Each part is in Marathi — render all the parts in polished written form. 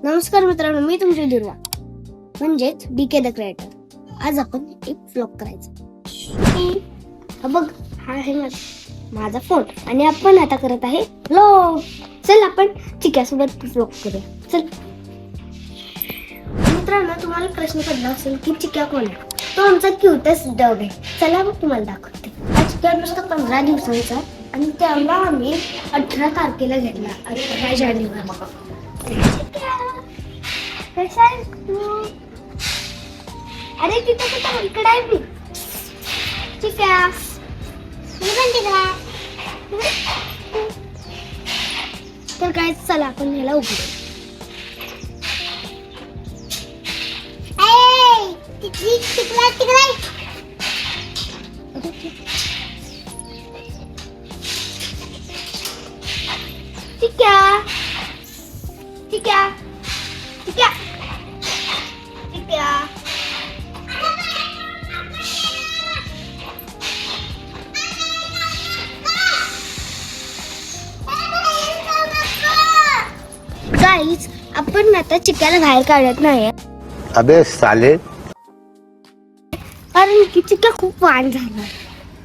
नमस्कार मित्रांनो, मी तुमची दुर्वा म्हणजेच बीके द क्रिएटर. आज आपण एक व्लॉग करायचा. बघ, हा आहे माझा फोन आणि आपण आता करत आहे व्लॉग. चल आपण चिक्यासोबत व्लॉग करूया. चल मित्रांनो, तुम्हाला प्रश्न पडला असेल की चिक्या कोण आहे. तो आमचा क्यूटेस्ट डॉग आहे. चला मग तुम्हाला दाखवते. हा चिक्या नुसतं 15 दिवसांचा आणि त्याला आम्ही 18 तारखेला घेतला, 18 जानेवारी. कसा आहेस तू? अरे तिथे कुठं इकडे आहे मी. ठीक आहे, मी पण तिकडे. तर काय, चला आपण ह्याला उघडू. ठीक आहे, ठीक आहे, ठीक आहे. गाईज, आपण आता चिक्याला बाहेर काढत नाही, अबे साले. कारण की चिक्या खूप वाण झाला.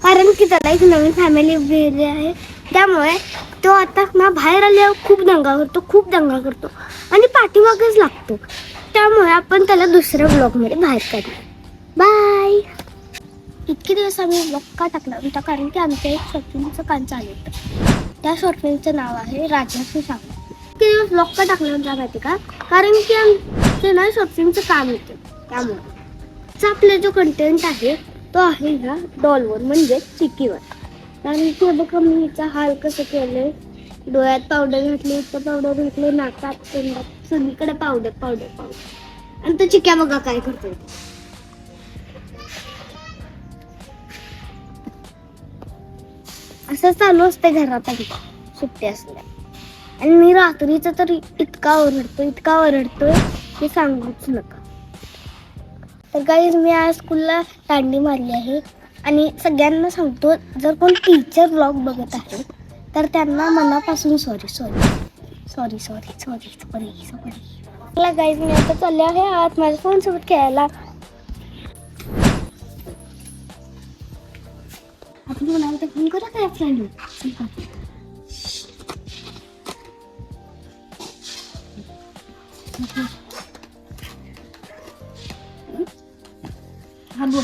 कारण की त्याला एक नवीन फॅमिली भेटली आहे. त्यामुळे तो आता ना बाहेर आल्यावर खूप दंगा करतो आणि पाठीमागच लागतो. त्यामुळे आपण त्याला दुसऱ्या ब्लॉगमध्ये बाहेर काढलं. बाय. इतके दिवस आम्ही ब्लॉग का टाकला होता कारण की आमचं एक शॉर्ट फिल्मचं काम चालू होतं. त्या शॉर्ट फिल्मचं नाव आहे राजाचं सांग. इतके दिवस ब्लॉग का टाकला होता माहिती का? कारण की आमचं ना शॉर्ट फिल्मचं काम होतं. त्यामुळे आपला जो कंटेंट आहे तो आहे ह्या डॉलवर म्हणजे चिक्कीवर. कारण की बघा मी हिचा हाल कसं केलंय. डोळ्यात पावडर घातली, इथं पावडर घातली, नाकात, तोंडात, सगळीकडे पावडर. आणि तो चिक्या बघा काय करतोय. असं चालू असते घरात सुट्टी असल्या. आणि मी रात्रीचा तर इतका ओरडतोय हे सांगूच नका. तर गाईज, मी आज स्कूलला दांडी मारली आहे आणि सगळ्यांना सांगतो, जर कोण टीचर व्लॉग बघत आहे तर त्यांना मनापासून सॉरी. मला गाईज, मी आता चालले आहे आत माझ्या फोन सोबत खेळायला. आपण म्हणाल तर फोन करा काय फ्रेंड. हा बोल.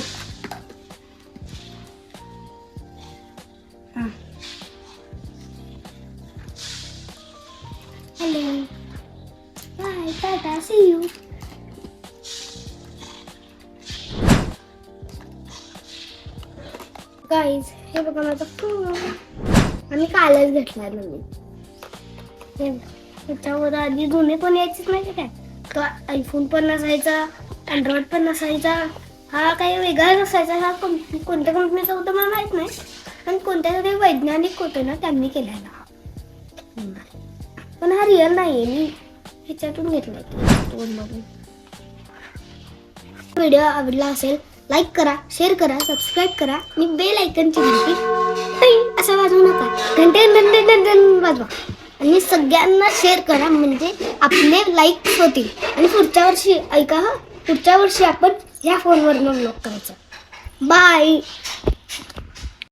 Hello, bye, tata, see you. Guys, हे बघा माझा फोन. आम्ही कालच घेतलाय नवीन. त्याच्यावर आधी जुने पण यायचेच माहिती काय. तो आयफोन पण नसायचा, अँड्रॉइड पण नसायचा. हा काही वेगळा नसायचा. हा कोणत्या कंपनीचा होता मला माहित नाही, पण कोणत्या तरी वैज्ञानिक होते ना त्यांनी केलेला. पण हा रिअल नाहीये. मी ह्याच्यातून घेतलाय स्टोअरमधून. व्हिडिओ आवडला असेल लाईक करा, शेअर करा, सबस्क्राईब करा आणि बेल आयकनची घंटी असं वाजवू नका. घंटे वाजवा आणि सगळ्यांना शेअर करा म्हणजे आपले लाईक होतील. आणि पुढच्या वर्षी आपण ह्या फोनवरून व्लॉग करायचा. बाय.